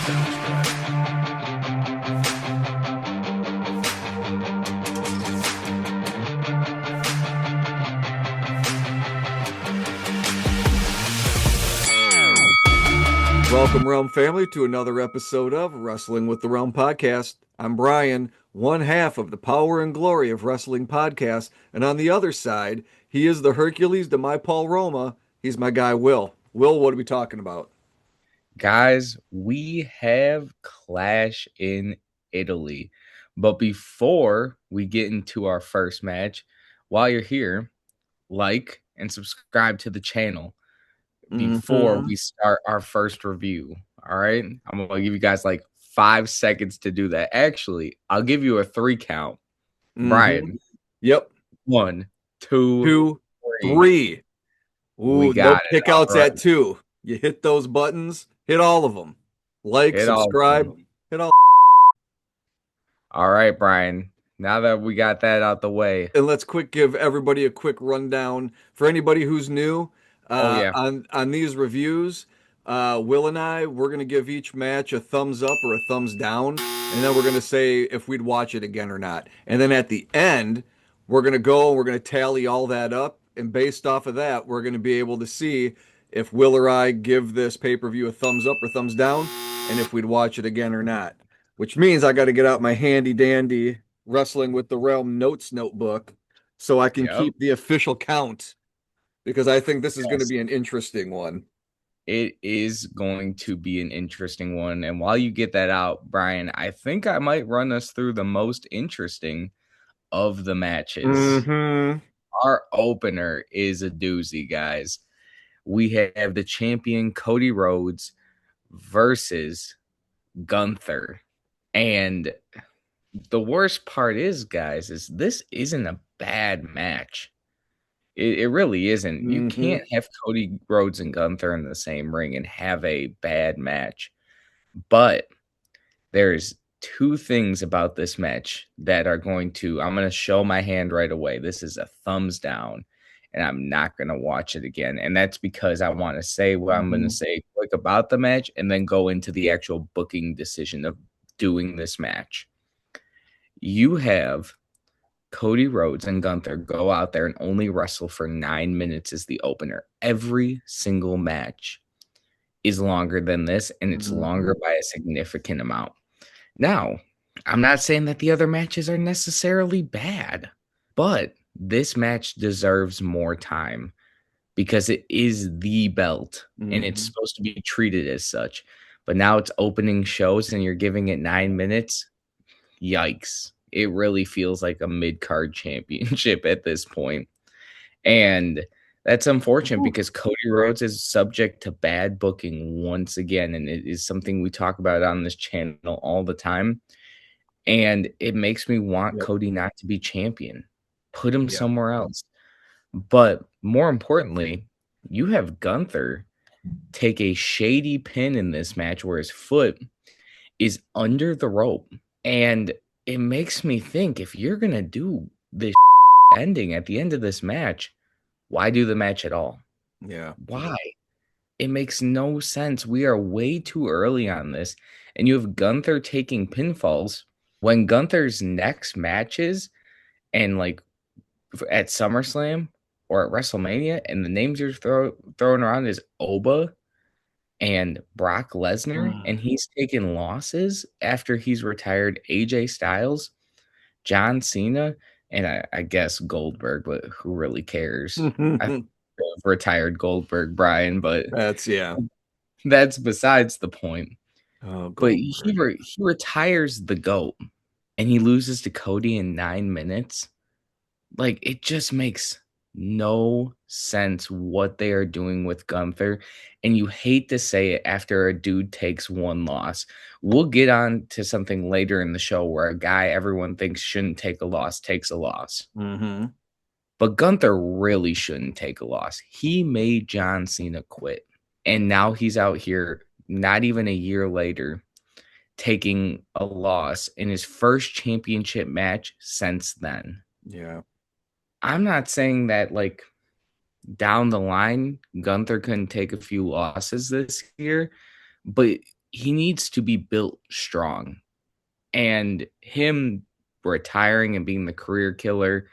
Welcome, Realm family, to another episode of Wrestling with the Realm podcast. I'm Brian, one half of the Power and Glory of Wrestling podcast, and on the other side, he is the Hercules to my Paul Roma. He's my guy, Will. Will, what are we talking about? Guys, we have Clash in Italy. But before we get into our first match, while you're here, like and subscribe to the channel before we start our first review. All right. I'm going to give you guys like 5 seconds to do that. Actually, I'll give you a 3 count. Brian. Yep. 1, 2, 2, 3. Ooh, we got no it. kickouts Right. at 2. You hit those buttons, hit all of them. Like, Hit subscribe, hit all. All right, Brian. Now that we got that out the way. And let's give everybody a quick rundown for anybody who's new on these reviews. Will and I, we're going to give each match a thumbs up or a thumbs down, and then we're going to say if we'd watch it again or not. And then at the end, we're going to go and we're going to tally all that up, and based off of that, we're going to be able to see if Will or I give this pay-per-view a thumbs up or thumbs down, and if we'd watch it again or not. Which means I got to get out my handy-dandy Wrestling with the Realm notes notebook so I can keep the official count, because I think this is going to be an interesting one. It is going to be an interesting one. And while you get that out, Brian, I think I might run us through the most interesting of the matches. Our opener is a doozy, guys. We have the champion Cody Rhodes versus Gunther. And the worst part is, guys, is this isn't a bad match. It really isn't. You can't have Cody Rhodes and Gunther in the same ring and have a bad match. But there's 2 things about this match that are I'm going to show my hand right away. This is a thumbs down, and I'm not going to watch it again. And that's because I want to say what I'm going to say quick about the match and then go into the actual booking decision of doing this match. You have Cody Rhodes and Gunther go out there and only wrestle for 9 minutes as the opener. Every single match is longer than this, and it's longer by a significant amount. Now, I'm not saying that the other matches are necessarily bad, but this match deserves more time because it is the belt, and it's supposed to be treated as such. But now it's opening shows, and you're giving it 9 minutes. Yikes. It really feels like a mid-card championship at this point. And that's unfortunate because Cody Rhodes is subject to bad booking once again. And it is something we talk about on this channel all the time. And it makes me want Cody not to be champion. Put him somewhere else. But more importantly, you have Gunther take a shady pin in this match where his foot is under the rope. And it makes me think, if you're going to do this ending at the end of this match, why do the match at all? Yeah. Why? It makes no sense. We are way too early on this. And you have Gunther taking pinfalls when Gunther's next matches and like at SummerSlam or at WrestleMania, and the names you're throwing around is Oba and Brock Lesnar, and he's taken losses after he's retired AJ Styles, John Cena, and I guess Goldberg, but who really cares? I retired Goldberg, Brian, but that's besides the point. But he retires the GOAT, and he loses to Cody in 9 minutes. Like, it just makes no sense what they are doing with Gunther, and you hate to say it after a dude takes 1 loss. We'll get on to something later in the show where a guy everyone thinks shouldn't take a loss takes a loss. But Gunther really shouldn't take a loss. He made John Cena quit, and now he's out here not even a year later taking a loss in his first championship match since then. Yeah. I'm not saying that, like, down the line, Gunther couldn't take a few losses this year, but he needs to be built strong. And him retiring and being the career killer,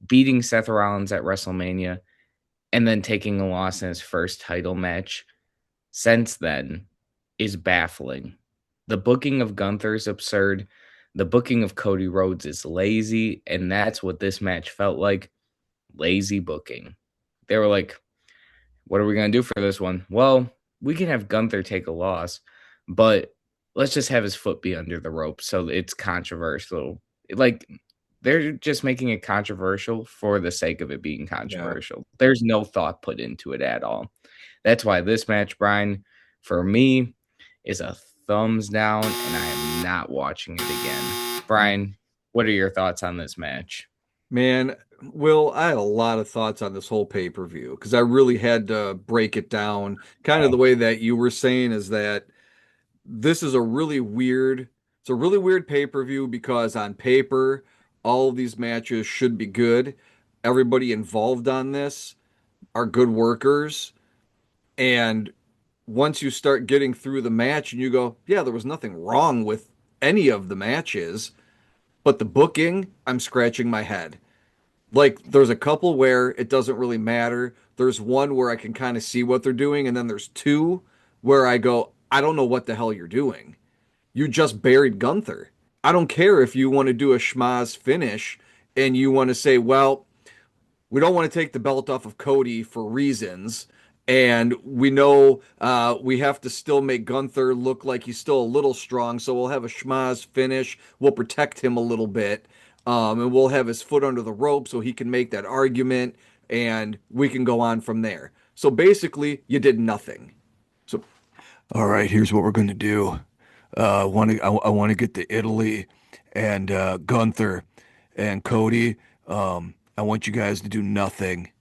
beating Seth Rollins at WrestleMania, and then taking a loss in his first title match since then is baffling. The booking of Gunther is absurd. The booking of Cody Rhodes is lazy, and that's what this match felt like. Lazy booking. They were like, what are we going to do for this one? Well, we can have Gunther take a loss, but let's just have his foot be under the rope so it's controversial. Like, they're just making it controversial for the sake of it being controversial. Yeah. There's no thought put into it at all. That's why this match, Brian, for me, is a thumbs down, and I am not watching it again. Brian, what are your thoughts on this match? Man, Will, I had a lot of thoughts on this whole pay-per-view because I really had to break it down. Kind of the way that you were saying is that this is it's a really weird pay-per-view because on paper, all of these matches should be good. Everybody involved on this are good workers. And once you start getting through the match and you go, yeah, there was nothing wrong with any of the matches, but the booking, I'm scratching my head. Like, there's a couple where it doesn't really matter. There's one where I can kind of see what they're doing, and then there's two where I go, I don't know what the hell you're doing. You just buried Gunther. I don't care if you want to do a schmaz finish and you want to say, well, we don't want to take the belt off of Cody for reasons. And we know we have to still make Gunther look like he's still a little strong. So we'll have a schmaz finish. We'll protect him a little bit. And we'll have his foot under the rope so he can make that argument. And we can go on from there. So basically, you did nothing. So, all right, here's what we're going to do. I want to get to Italy and Gunther and Cody. I want you guys to do nothing.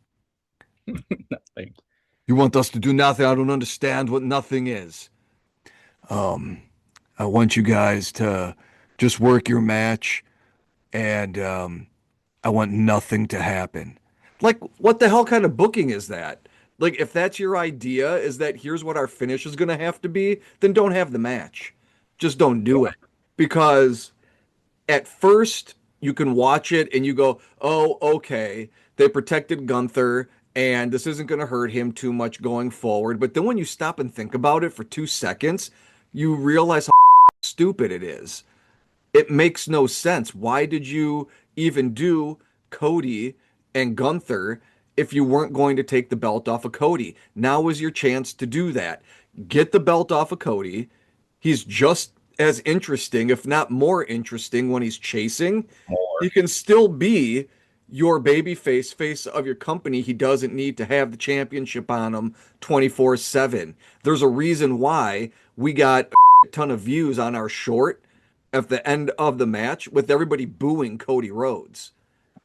Nothing. You want us to do nothing? I don't understand what nothing is. I want you guys to just work your match, and I want nothing to happen. Like, what the hell kind of booking is that? Like, if that's your idea, is that here's what our finish is going to have to be, then don't have the match. Just don't do it. Because at first, you can watch it and you go, oh, okay, they protected Gunther and this isn't going to hurt him too much going forward. But then when you stop and think about it for 2 seconds, you realize how stupid it is. It makes no sense. Why did you even do Cody and Gunther if you weren't going to take the belt off of Cody? Now is your chance to do that. Get the belt off of Cody. He's just as interesting, if not more interesting, when he's chasing. He can still be your baby face of your company. He doesn't need to have the championship on him 24/7. There's a reason why we got a ton of views on our short at the end of the match with everybody booing Cody Rhodes.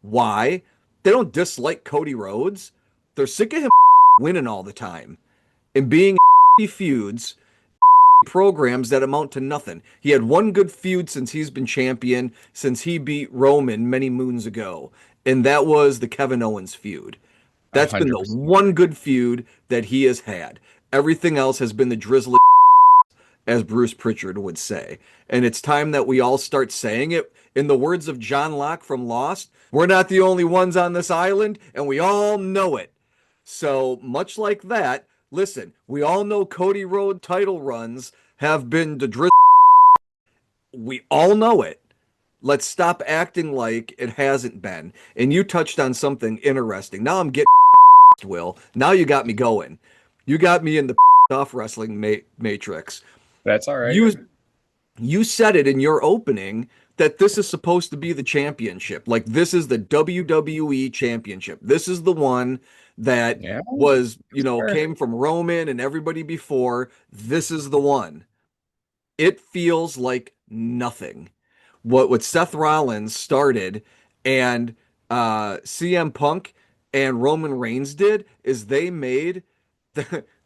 Why? They don't dislike Cody Rhodes. They're sick of him winning all the time and being feuds, programs that amount to nothing. He had one good feud since he's been champion, since he beat Roman many moons ago, and that was the Kevin Owens feud. That's 100%. Been the one good feud that he has had. Everything else has been the drizzly, as Bruce Pritchard would say. And it's time that we all start saying it. In the words of John Locke from Lost, we're not the only ones on this island, and we all know it. So much like that, listen, we all know Cody Rhodes title runs have been the drizzle. We all know it. Let's stop acting like it hasn't been. And you touched on something interesting. Now I'm getting Will. Now you got me going. You got me in the off wrestling matrix. That's all right. You said it in your opening that this is supposed to be the championship. Like, this is the WWE championship. This is the one that was, came from Roman and everybody before. This is the one. It feels like nothing. What Seth Rollins started and CM Punk and Roman Reigns did is they made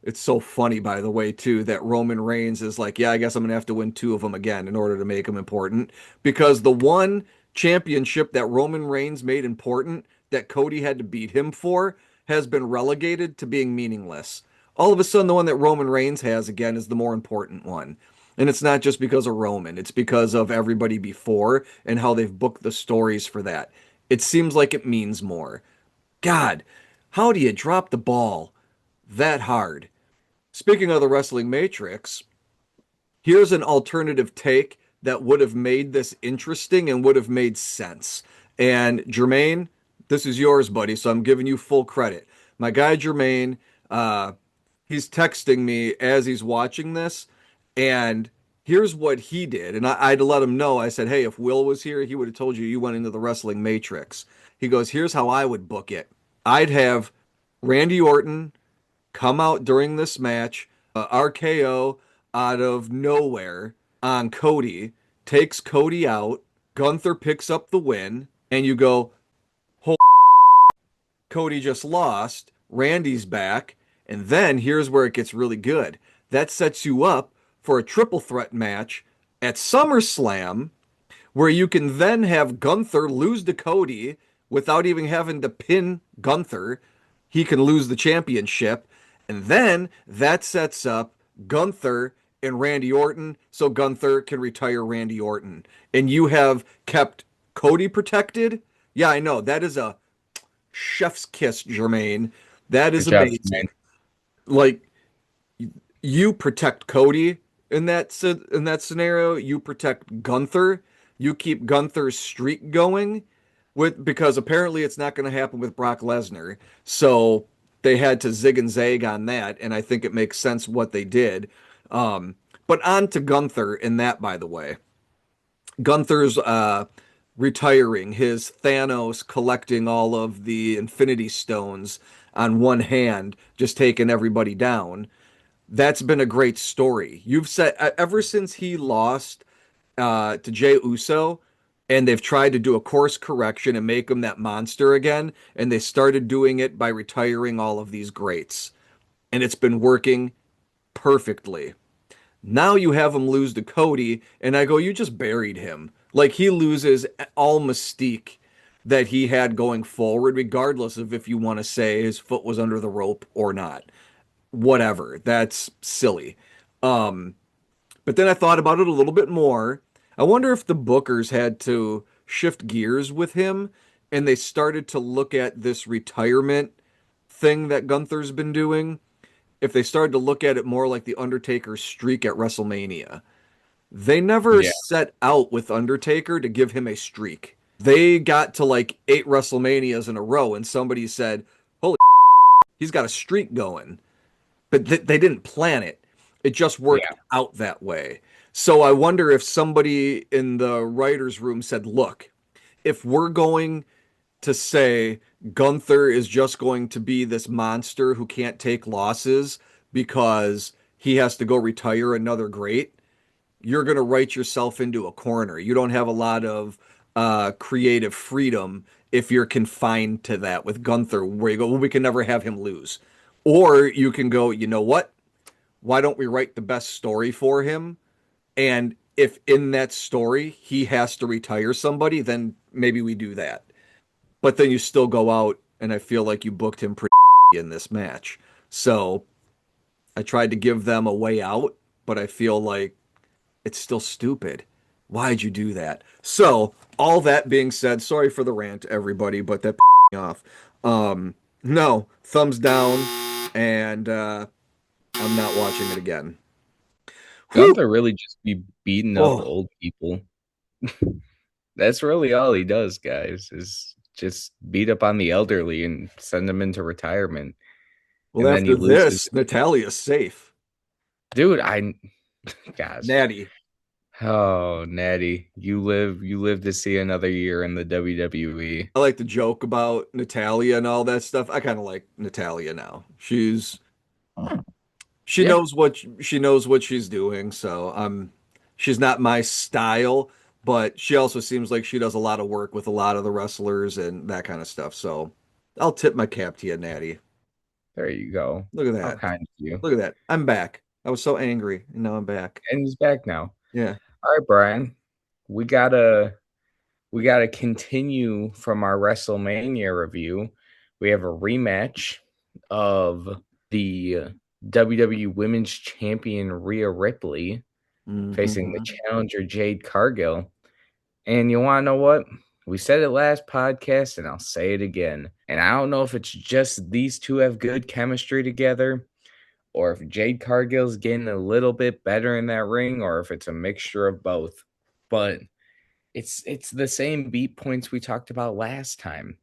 it's so funny, by the way, too, that Roman Reigns is like, yeah, I guess I'm going to have to win 2 of them again in order to make them important. Because the one championship that Roman Reigns made important, that Cody had to beat him for, has been relegated to being meaningless. All of a sudden, the one that Roman Reigns has, again, is the more important one. And it's not just because of Roman, it's because of everybody before and how they've booked the stories for that. It seems like it means more. God, how do you drop the ball that hard? Speaking of the Wrestling Matrix, here's an alternative take that would have made this interesting and would have made sense. And Jermaine, this is yours, buddy. So I'm giving you full credit. My guy Jermaine, uh, he's texting me as he's watching this, and here's what he did. And I had to let him know. I said, "Hey, if Will was here, he would have told you you went into the Wrestling Matrix." He goes, "Here's how I would book it. I'd have Randy Orton come out during this match, RKO out of nowhere on Cody, takes Cody out. Gunther picks up the win, and you go, "Holy, Cody just lost. Randy's back." And then here's where it gets really good. That sets you up for a triple threat match at SummerSlam, where you can then have Gunther lose to Cody without even having to pin Gunther. He can lose the championship. And then that sets up Gunther and Randy Orton so Gunther can retire Randy Orton. And you have kept Cody protected. Yeah, I know. That is a chef's kiss, Jermaine. That Good is job, man. amazing. Like, you protect Cody in that scenario. You protect Gunther. You keep Gunther's streak going with because apparently it's not going to happen with Brock Lesnar. So they had to zig and zag on that, and I think it makes sense what they did. But on to Gunther in that, by the way. Gunther's retiring, his Thanos collecting all of the Infinity Stones on one hand, just taking everybody down. That's been a great story. You've said ever since he lost to Jey Uso, and they've tried to do a course correction and make him that monster again, and they started doing it by retiring all of these greats, and it's been working perfectly. Now you have him lose to Cody, and I go, you just buried him. Like he loses all mystique that he had going forward, regardless of if you want to say his foot was under the rope or not. Whatever. That's silly. Um, but then I thought about it a little bit more. I wonder if the bookers had to shift gears with him and they started to look at this retirement thing that Gunther's been doing. If they started to look at it more like the Undertaker's streak at WrestleMania. They never Yeah. set out with Undertaker to give him a streak. They got to like 8 WrestleManias in a row and somebody said, "Holy, he's got a streak going." But they didn't plan it. It just worked Yeah. out that way. So I wonder if somebody in the writer's room said, "Look, if we're going to say Gunther is just going to be this monster who can't take losses because he has to go retire another great, you're going to write yourself into a corner. You don't have a lot of creative freedom if you're confined to that with Gunther, where you go, well, we can never have him lose." Or you can go, you know what? Why don't we write the best story for him? And if in that story he has to retire somebody, then maybe we do that. But then you still go out, and I feel like you booked him pretty in this match. So I tried to give them a way out, but I feel like it's still stupid. Why'd you do that? So, all that being said, sorry for the rant, everybody, but that me off. No, thumbs down, and I'm not watching it again. Whew! Gunther really just be beating up Oh, old people. That's really all he does, guys, is just beat up on the elderly and send them into retirement. well, And then he after loses. this, Natalia's safe. Dude, gosh. Natty. Oh, Natty, you live to see another year in the WWE. I like to joke about Natalia and all that stuff. I kind of like Natalia now. She Yeah, knows what she's doing, so she's not my style, but she also seems like she does a lot of work with a lot of the wrestlers and that kind of stuff. So I'll tip my cap to you, Natty. there you go. Look at How that. kind of you. Look at that. I'm back. I was so angry, and now I'm back. And he's back now. Yeah. All right, Brian. We gotta continue from our WrestleMania review. We have a rematch of the WWE Women's Champion Rhea Ripley facing the Mm-hmm. challenger Jade Cargill. And you want to know what? We said it last podcast, and I'll say it again. And I don't know if it's just these two have good chemistry together, or if Jade Cargill's getting a little bit better in that ring, or if it's a mixture of both. But it's the same beat points we talked about last time.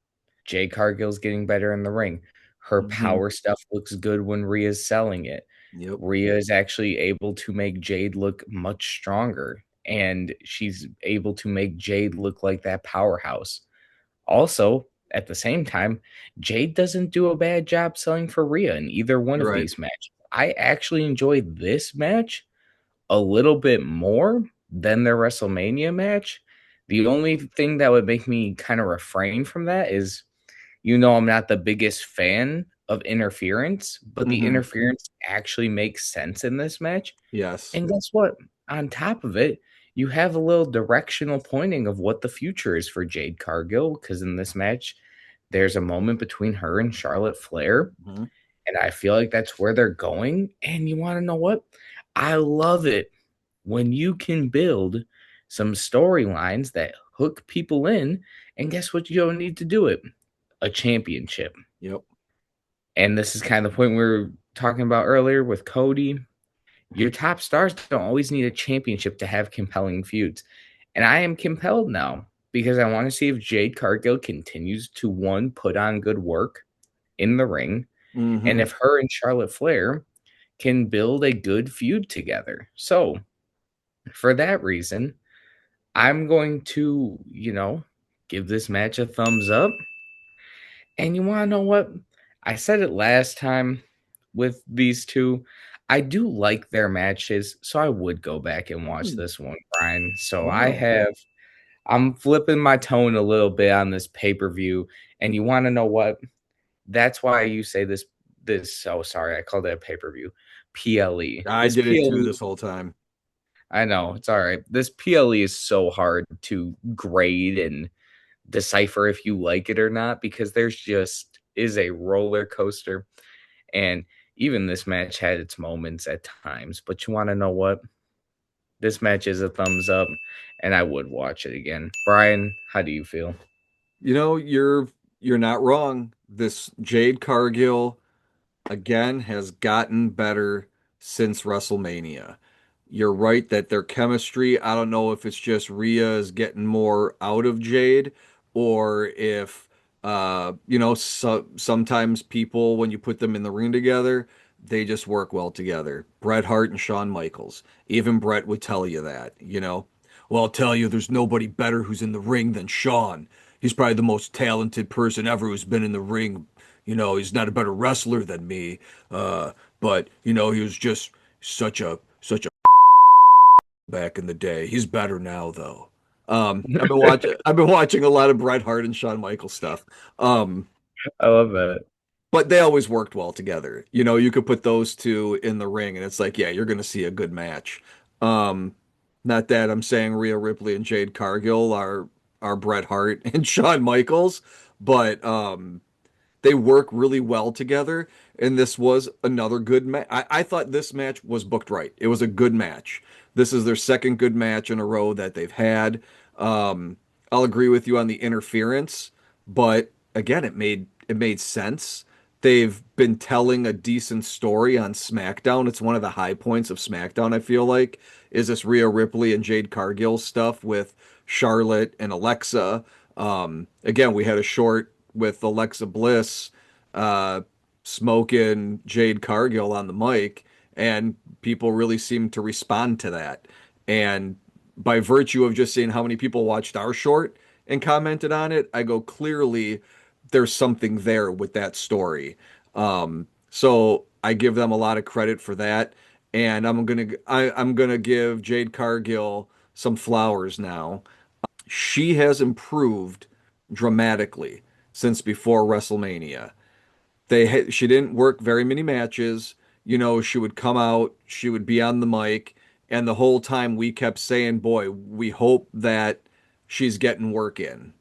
Jade Cargill's getting better in the ring. Her Mm-hmm. power stuff looks good when Rhea's selling it. Yep. Rhea is actually able to make Jade look much stronger, and she's able to make Jade look like that powerhouse. Also, at the same time, Jade doesn't do a bad job selling for Rhea in either one of Right. these matches. I actually enjoyed this match a little bit more than their WrestleMania match. The only thing that would make me kind of refrain from that is, I'm not the biggest fan of interference, but the Mm-hmm. interference actually makes sense in this match. Yes. And guess what? On top of it, you have a little directional pointing of what the future is for Jade Cargill, because in this match, there's a moment between her and Charlotte Flair, Mm-hmm. and I feel like that's where they're going. And you want to know what? I love it when you can build some storylines that hook people in, and guess what? You don't need to do it, a championship. Yep. And this is kind of the point we were talking about earlier with Cody. Your top stars don't always need a championship to have compelling feuds. And I am compelled now because I want to see if Jade Cargill continues to, one, put on good work in the ring, and Mm-hmm. if her and Charlotte Flair can build a good feud together. So, for that reason, I'm going to, give this match a thumbs up. And you want to know what? I said it last time with these two. I do like their matches, so I would go back and watch this one, Brian. So Wow. I'm flipping my tone a little bit on this pay-per-view. And you want to know what? That's why you say oh, sorry, I called it a pay-per-view. PLE. I This did it too PLE, this whole time. I know, it's all right. This PLE is so hard to grade and decipher if you like it or not, because there's just is a roller coaster. And even this match had its moments at times. But you want to know what? This match is a thumbs up, and I would watch it again. Brian, how do you feel? You're not wrong. This Jade Cargill again has gotten better since WrestleMania. You're right that their chemistry, I don't know if it's just Rhea is getting more out of Jade or if sometimes people when you put them in the ring together, they just work well together. Bret Hart and Shawn Michaels. Even Bret would tell you that. Well, I'll tell you, there's nobody better who's in the ring than Shawn. He's probably the most talented person ever who's been in the ring. He's not a better wrestler than me, but he was just such a back in the day. He's better now though. I've been watching a lot of Bret Hart and Shawn Michaels stuff. Um, I love that. but they always worked well together. You could put those two in the ring and it's like, yeah, you're gonna see a good match. Um, Not that I'm saying Rhea Ripley and Jade Cargill are Bret Hart and Shawn Michaels, but they work really well together, and this was another good match. I thought this match was booked right. It was a good match. This is their second good match in a row that they've had. I'll agree with you on the interference, but again, it made sense. They've been telling a decent story on SmackDown. It's one of the high points of SmackDown, I feel like, is this Rhea Ripley and Jade Cargill stuff with Charlotte and Alexa. Again, we had a short with Alexa Bliss uh, smoking Jade Cargill on the mic, and people really seemed to respond to that. And by virtue of just seeing how many people watched our short and commented on it, I go, clearly there's something there with that story. So I give them a lot of credit for that. And I'm gonna give Jade Cargill some flowers now. She has improved dramatically since before WrestleMania. She didn't work very many matches. She would come out, she would be on the mic, and the whole time we kept saying, "Boy, we hope that she's getting work in."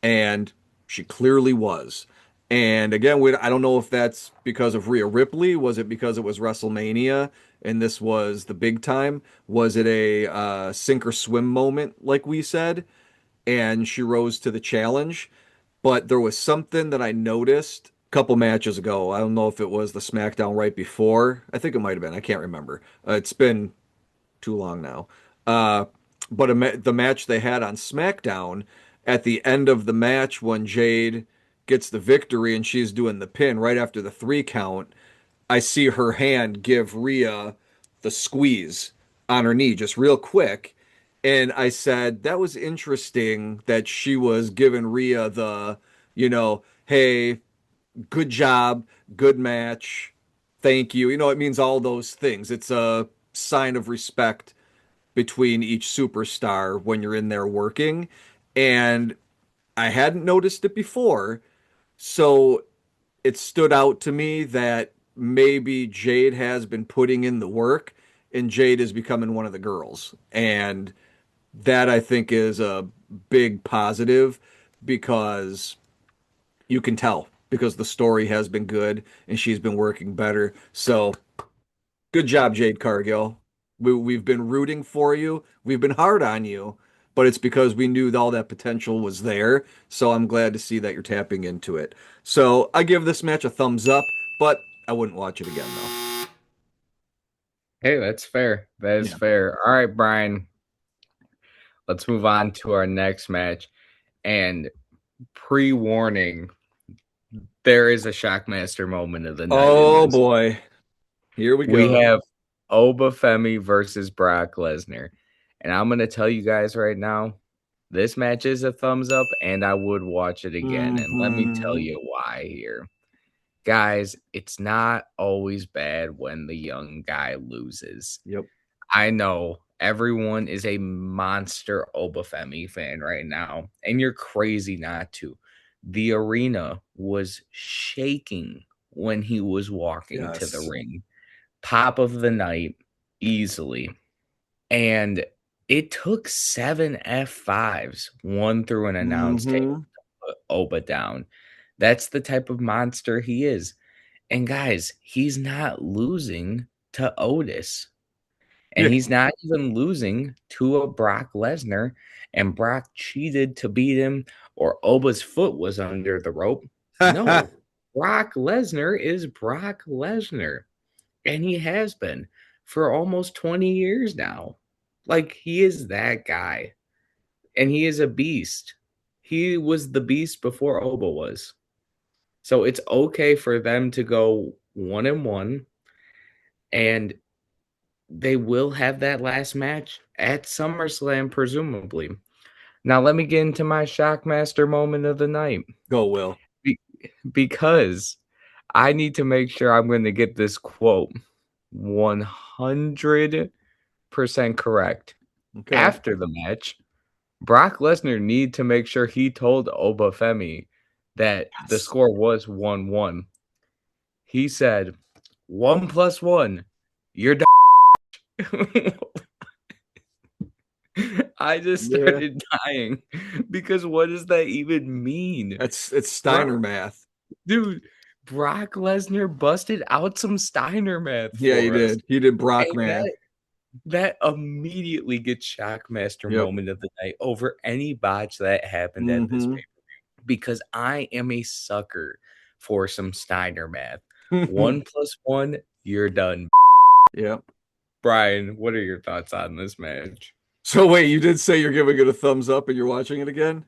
And she clearly was. And again, I don't know if that's because of Rhea Ripley. Was it because it was WrestleMania and this was the big time. Was it a sink or swim moment, like we said? And she rose to the challenge. But there was something that I noticed a couple matches ago. I don't know if it was the SmackDown right before. I think it might have been. I can't remember. It's been too long now. Uh, but the match they had on SmackDown, at the end of the match when Jade gets the victory and she's doing the pin right after the 3 count, I see her hand give Rhea the squeeze on her knee just real quick. And I said, that was interesting that she was giving Rhea the, hey, good job, good match, thank you. It means all those things. It's a sign of respect between each superstar when you're in there working. And I hadn't noticed it before. So it stood out to me that maybe Jade has been putting in the work and Jade is becoming one of the girls. And that I think is a big positive because you can tell because the story has been good and she's been working better. So good job, Jade Cargill. We've been rooting for you. We've been hard on you, but it's because we knew all that potential was there. So I'm glad to see that you're tapping into it. So I give this match a thumbs up, but I wouldn't watch it again though. Hey, that's fair. That is Yeah. fair. All right, Brian. Let's move on to our next match. And pre-warning, there is a Shockmaster moment of the night in Oh this. boy. Here we We go. have Oba Femi versus Brock Lesnar. And I'm going to tell you guys right now, this match is a thumbs up, and I would watch it again. And let me tell Mhm. you why here. Guys, it's not always bad when the young guy loses. Yep. I know everyone is a monster Obafemi fan right now, and you're crazy not to. The arena was shaking when he was walking to the Yes. ring. Pop of the night, easily. And it took 7 F5s, one through an announce table, Hmm. to put Oba down. That's the type of monster he is. And guys, he's not losing to Otis. And Yeah. he's not even losing to a Brock Lesnar. And Brock cheated to beat him, or Oba's foot was under the rope. No, Brock Lesnar is Brock Lesnar. And he has been for almost 20 years now. Like, he is that guy. And he is a beast. He was the beast before Oba was. So it's okay for them to go 1-1, and they will have that last match at SummerSlam, presumably. Now, let me get into my Shockmaster moment of the night. Go, Will. Be- because I need to make sure I'm going to get this quote 100% correct. Okay. After the match, Brock Lesnar need to make sure he told Oba Femi that the Yes. score was 1-1. He said, 1 + 1, you're done. I just Yeah. started dying because what does that even mean? It's Steiner Brock, math. dude, Brock Lesnar busted out some Steiner math Yeah, he for us. did. He did Brock And math. that immediately gets Shockmaster Yep. moment of the night over any botch that happened at this Hmm. pay because I am a sucker for some Steiner math. 1 + 1, you're done. Yep. Brian, what are your thoughts on this match? So wait, you did say you're giving it a thumbs up and you're watching it again?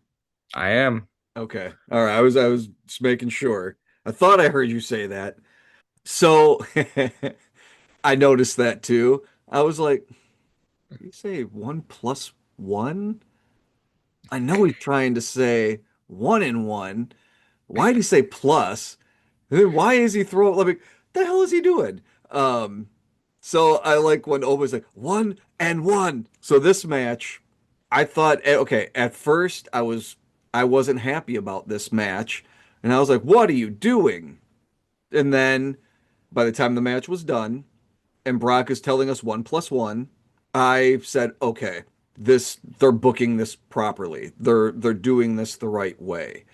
I am. Okay. All right. I was just making sure. I thought I heard you say that. So I noticed that too. I was like, did he say 1 + 1? I know he's trying to say 1 and 1. Why did he say plus? And then why is he throwing like the hell is he doing? Um so I like when Oba's like 1 and 1. So this match, I thought okay, at first I wasn't happy about this match. And I was like, what are you doing? And then by the time the match was done and Brock is telling us 1 + 1, I said, okay, this they're booking this properly. They're doing this the right way.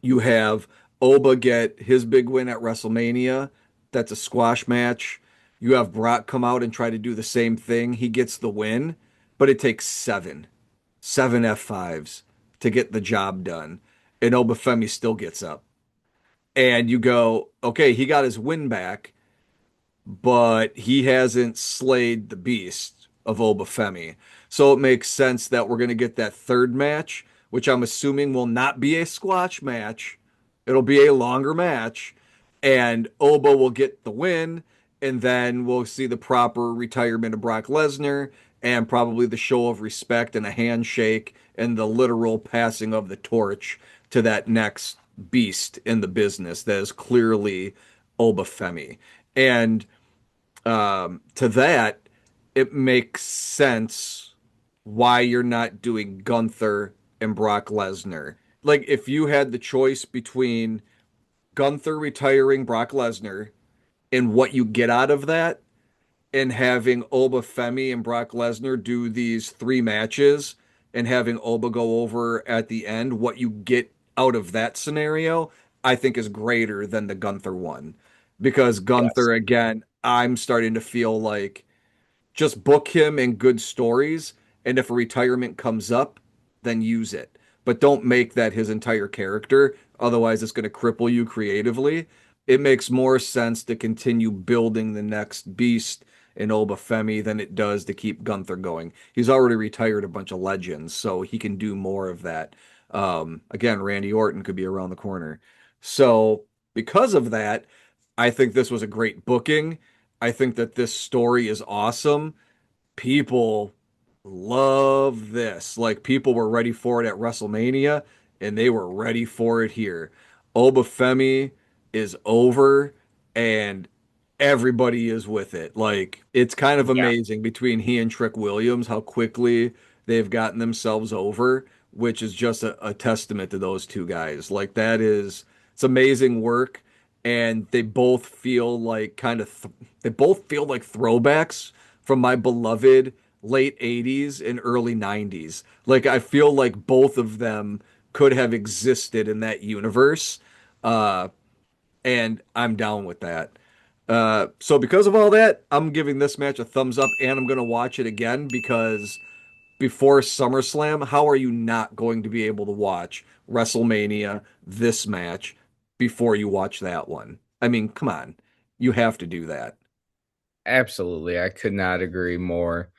You have Oba get his big win at WrestleMania. That's a squash match. You have Brock come out and try to do the same thing. He gets the win, but it takes seven F5s to get the job done. And Obafemi still gets up. And you go, okay, he got his win back, but he hasn't slayed the beast of Obafemi. So it makes sense that we're going to get that third match, which I'm assuming will not be a squash match. It'll be a longer match, and Oba will get the win, and then we'll see the proper retirement of Brock Lesnar and probably the show of respect and a handshake and the literal passing of the torch to that next beast in the business that is clearly Obafemi. And to that, it makes sense why you're not doing Gunther and Brock Lesnar. Like, if you had the choice between Gunther retiring Brock Lesnar and what you get out of that, and having Oba Femi and Brock Lesnar do these three matches and having Oba go over at the end, what you get out of that scenario, I think is greater than the Gunther one. Because Yes. Gunther, again, I'm starting to feel like just book him in good stories, and if a retirement comes up, then use it. But don't make that his entire character, otherwise it's going to cripple you creatively. It makes more sense to continue building the next beast in Obafemi than it does to keep Gunther going. He's already retired a bunch of legends, so he can do more of that. Again, Randy Orton could be around the corner. So because of that, I think this was a great booking. I think that this story is awesome. People love this. Like, people were ready for it at WrestleMania, and they were ready for it here. Obafemi is over, and everybody is with it. Like, it's kind of Yeah. amazing between he and Trick Williams how quickly they've gotten themselves over, which is just a testament to those two guys. Like, it's amazing work, and they both feel like they both feel like throwbacks from my beloved late 80s and early 90s. Like, I feel like both of them could have existed in that universe. Uh, and I'm down with that. So because of all that, I'm giving this match a thumbs up, and I'm going to watch it again because before SummerSlam, how are you not going to be able to watch WrestleMania, this match, before you watch that one? I mean, come on. You have to do that. Absolutely. I could not agree more.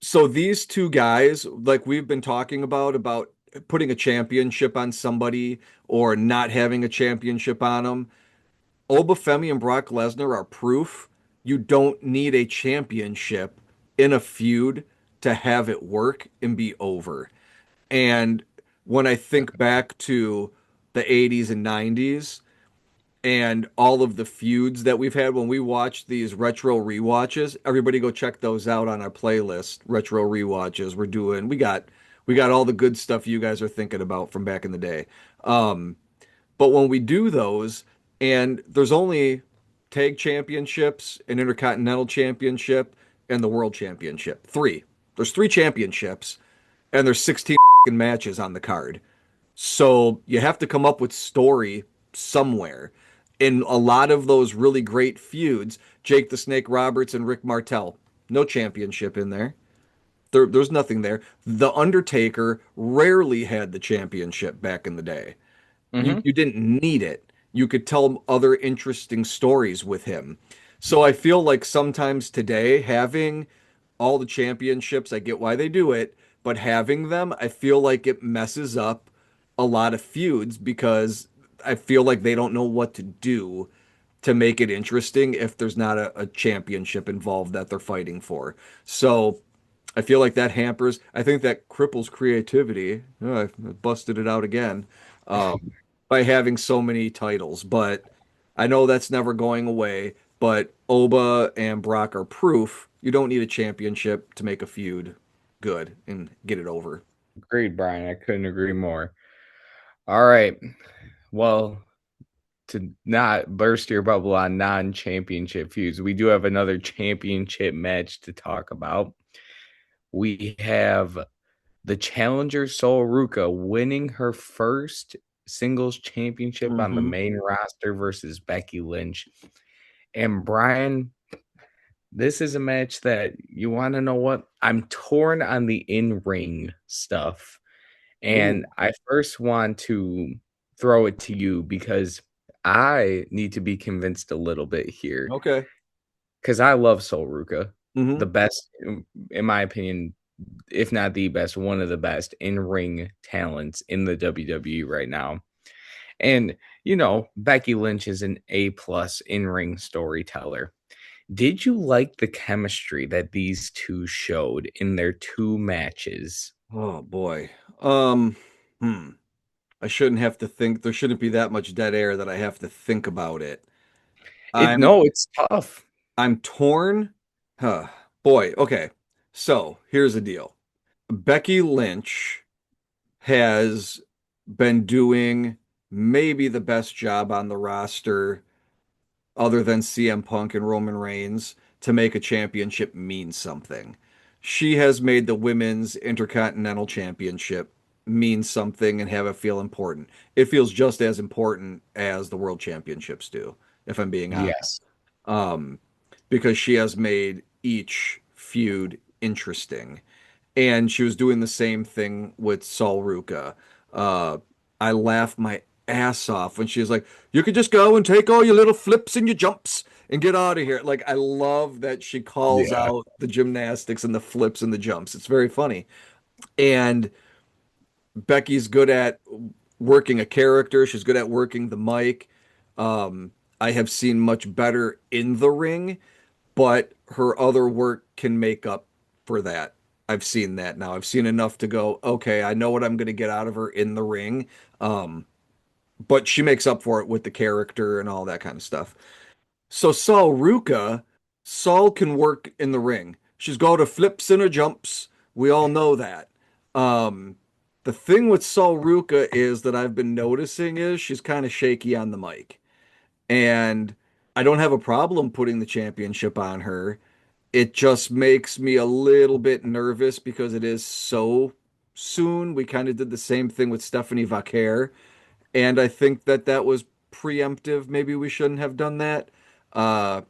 So these two guys, like we've been talking about putting a championship on somebody or not having a championship on them, Obafemi and Brock Lesnar are proof you don't need a championship in a feud to have it work and be over. And when I think back to the 80s and 90s and all of the feuds that we've had when we watch these retro rewatches, everybody go check those out on our playlist, retro rewatches. We got all the good stuff you guys are thinking about from back in the day. Um, but when we do those, and there's only tag championships, an intercontinental championship, and the world championship. Three. There's three championships, and there's 16 matches on the card. So you have to come up with story somewhere. In a lot of those really great feuds, Jake the Snake Roberts and Rick Martel, no championship in there. There's nothing there. The Undertaker rarely had the championship back in the day. You Hmm. you didn't need it. You could tell other interesting stories with him. So I feel like sometimes today having all the championships, I get why they do it, but having them, I feel like it messes up a lot of feuds because I feel like they don't know what to do to make it interesting if there's not a championship involved that they're fighting for. So I feel like that hampers, I think that cripples creativity. Oh, I busted it out again. By having so many titles, but I know that's never going away. But Oba and Brock are proof you don't need a championship to make a feud good and get it over. Agreed, Brian. I couldn't agree more. All right. Well, to not burst your bubble on non-championship feuds, we do have another championship match to talk about. We have the challenger Sol Ruka winning her first singles championship on the Mm-hmm. main roster versus Becky Lynch. And Brian, This is a match that you want to know what? I'm torn on the in-ring stuff. And Ooh. I first want to throw it to you because I need to be convinced a little bit here. Okay. Because I love Sol Ruka. Mm-hmm. The best, in my opinion, if not the best, one of the best in-ring talents in the WWE right now. And, Becky Lynch is an A+ in-ring storyteller. Did you like the chemistry that these two showed in their two matches? Oh boy. Um, hmm. I shouldn't have to think. There shouldn't be that much dead air that I have to think about it. I'm No, it's tough. I'm torn. Huh. Boy, okay. So here's the deal. Becky Lynch has been doing maybe the best job on the roster other than CM Punk and Roman Reigns to make a championship mean something. She has made the women's intercontinental championship mean something and have it feel important. It feels just as important as the world championships do, if I'm being honest. Yes. Um, because she has made each feud interesting. And she was doing the same thing with Sol Ruka. Uh, I laughed my ass off when she was like, "You could just go and take all your little flips and your jumps and get out of here." Like, I love that she calls Yeah. out the gymnastics and the flips and the jumps. It's very funny. And Becky's good at working a character. She's good at working the mic. I have seen much better in the ring, but her other work can make up for that. I've seen that now. I've seen enough to go, okay, I know what I'm going to get out of her in the ring. Um, but she makes up for it with the character and all that kind of stuff. So Saul Ruka, Saul can work in the ring. She's got her flips and her jumps. We all know that. Um, the thing with Saul Ruka is that I've been noticing is she's kind of shaky on the mic. And I don't have a problem putting the championship on her. It just makes me a little bit nervous because it is so soon. We kind of did the same thing with Stephanie Vaquer, and I think that that was preemptive. Maybe we shouldn't have done that. Uh,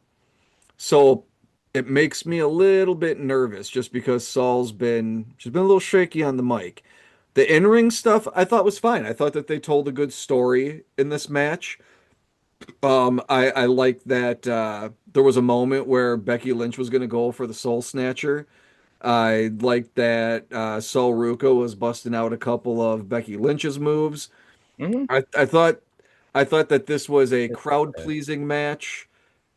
so it makes me a little bit nervous just because she's been a little shaky on the mic. The in-ring stuff I thought was fine. I thought that they told a good story in this match. I like that there was a moment where Becky Lynch was going to go for the Soul Snatcher. I like that Sol Ruka was busting out a couple of Becky Lynch's moves. Mhm. I thought that this was a crowd-pleasing match.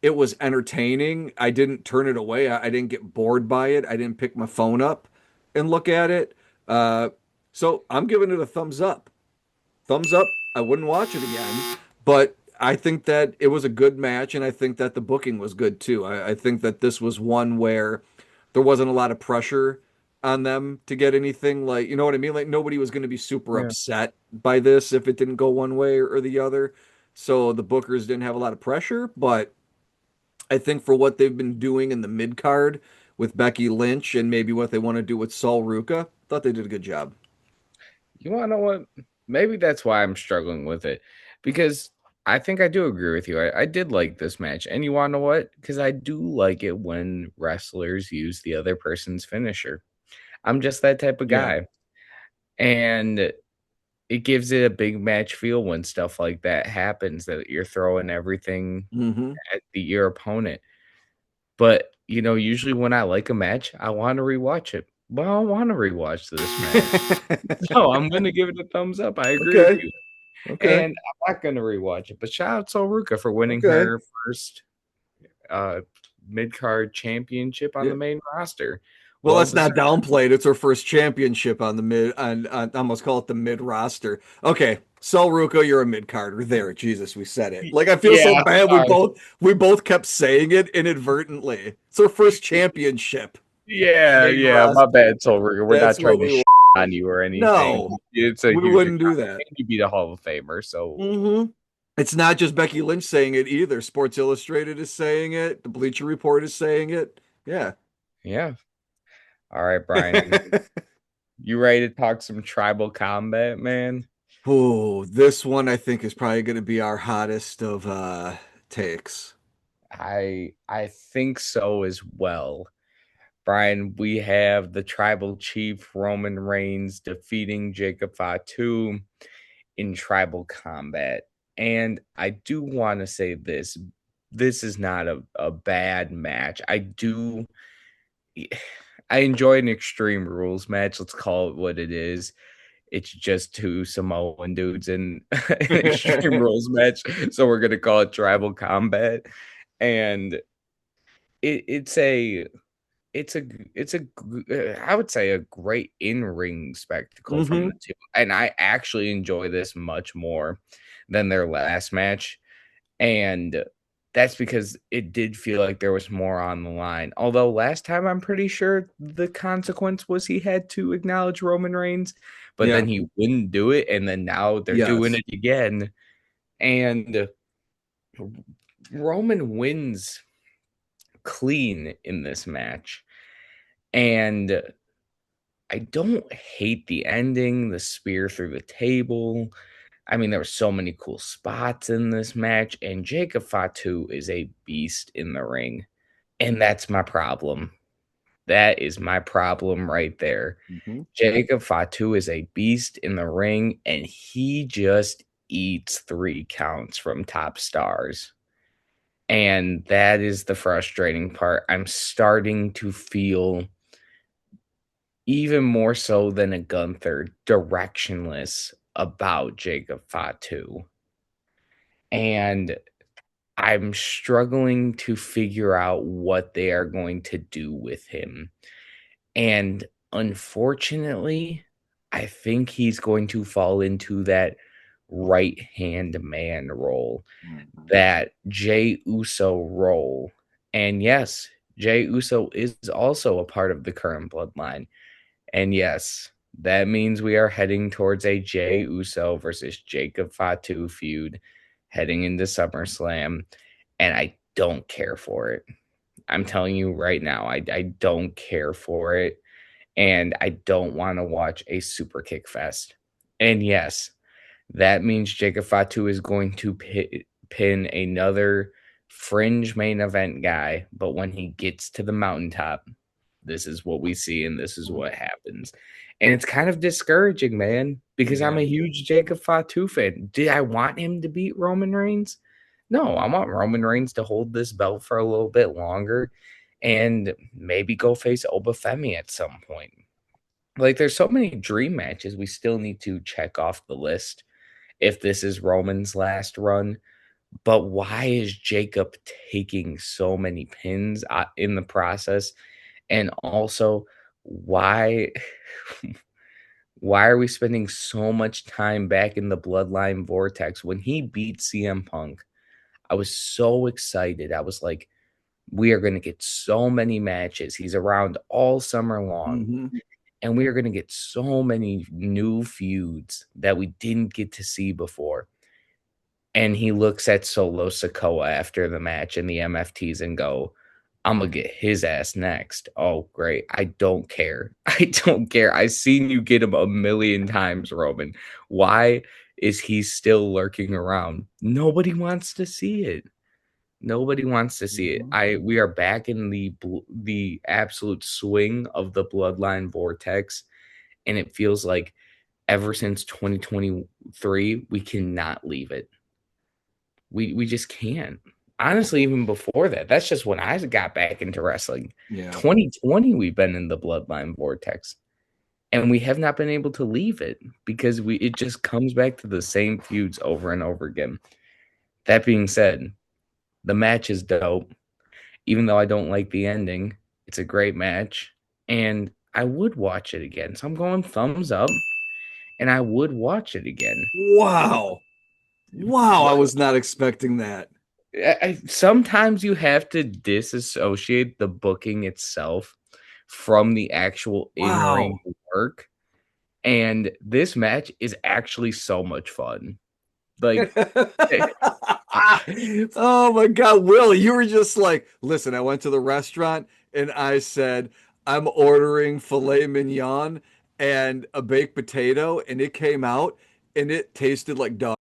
It was entertaining. I didn't turn it away. I didn't get bored by it. I didn't pick my phone up and look at it. Uh, so I'm giving it a thumbs up. Thumbs up. I wouldn't watch it again, but I think that it was a good match, and I think that the booking was good too. I think that this was one where there wasn't a lot of pressure on them to get anything like, you know what I mean? Like nobody was going to be super Yeah. upset by this if it didn't go one way or the other. So the bookers didn't have a lot of pressure, but I think for what they've been doing in the mid card with Becky Lynch and maybe what they want to do with Sol Ruka, thought they did a good job. You want to know what? Maybe that's why I'm struggling with it because I think I do agree with you. I did like this match. And you want to know what? Because I do like it when wrestlers use the other person's finisher. I'm just that type of Yeah. guy. And it gives it a big match feel when stuff like that happens, that you're throwing everything Hmm. at your opponent. But, usually when I like a match, I want to rewatch it. But I don't want to rewatch this match. So I'm going to give it a thumbs up. I agree with Okay. you. Okay. And I'm not going to rewatch it. But shout out to Ruka for winning Okay. her first uh, mid card championship on Yeah. the main roster. Well, Well let's not deserved. downplay it. It's her first championship on the mid on I almost call it the mid roster. Okay. Sol Ruka, you're a mid carder. There, Jesus, we said it. Like I feel so Yeah. bad. Sorry. We both kept saying it inadvertently. It's her first championship. Yeah. Main Yeah. My roster. bad, Soul Ruka. We're not That's what trying to we want. on you or anything. No, It's a we huge wouldn't do accomplishment. that. You beat a Hall of Famer. So, Hmm. It's not just Becky Lynch saying it either. Sports Illustrated is saying it. The Bleacher Report is saying it. Yeah. yeah. All right, Brian. You ready to talk some tribal combat, man? Oh, this one I think is probably going to be our hottest of takes. I think so as well. Brian, we have the tribal chief Roman Reigns defeating Jacob Fatu in tribal combat. And I do want to say this. This is not a bad match. I enjoy an Extreme Rules match. Let's call it what it is. It's just two Samoan dudes in an Extreme Rules match. So we're gonna call it tribal combat. And it's a it's a it's a I would say a great in-ring spectacle from the two. And I actually enjoy this much more than their last match. And that's because it did feel like there was more on the line. Although last time I'm pretty sure the consequence was he had to acknowledge Roman Reigns, but then he wouldn't do it, and then now they're doing it again. And Roman wins clean in this match. And I don't hate the ending, the spear through the table. I mean, there were so many cool spots in this match, and Jacob Fatu is a beast in the ring. And that's my problem. That is my problem right there. Jacob Fatu is a beast in the ring, and he just eats 3 counts from top stars. And that is the frustrating part. I'm starting to feel even more so than a Gunther, directionless about Jacob Fatu. And I'm struggling to figure out what they are going to do with him. And unfortunately, I think he's going to fall into that right-hand man role, that Jey Uso role. And yes, Jey Uso is also a part of the current bloodline. And yes, that means we are heading towards a Jey Uso versus Jacob Fatu feud heading into SummerSlam. And I don't care for it. I'm telling you right now, I don't care for it. And I don't want to watch a super kick fest. And yes, that means Jacob Fatu is going to pin another fringe main event guy. But when he gets to the mountaintop, this is what we see and this is what happens. And it's kind of discouraging, man, because I'm a huge Jacob Fatu fan. Did I want him to beat Roman Reigns? No, I want Roman Reigns to hold this belt for a little bit longer and maybe go face Obafemi at some point. Like, there's so many dream matches we still need to check off the list if this is Roman's last run. But why is Jacob taking so many pins in the process? And also, why are we spending so much time back in the bloodline vortex? When he beat CM Punk, I was so excited. I was like, we are going to get so many matches. He's around all summer long. And we are going to get so many new feuds that we didn't get to see before. And he looks at Solo Sikoa after the match and the MFTs and go, I'm going to get his ass next. Oh, great. I don't care. I don't care. I've seen you get him a million times, Roman. Why is he still lurking around? Nobody wants to see it. Nobody wants to see it. We are back in the absolute swing of the bloodline vortex, and it feels like ever since 2023, we cannot leave it. We just can't. Honestly, even before that, that's just when I got back into wrestling. 2020, we've been in the bloodline vortex, and we have not been able to leave it because it just comes back to the same feuds over and over again. That being said, the match is dope. Even though I don't like the ending, it's a great match, and I would watch it again. So I'm going thumbs up, and I would watch it again. Wow. I was not expecting that. Sometimes you have to disassociate the booking itself from the actual in-ring work, and this match is actually so much fun. Like, oh my God, Will, you were just like, listen, I went to the restaurant and I said, I'm ordering filet mignon and a baked potato, and it came out and it tasted like dog.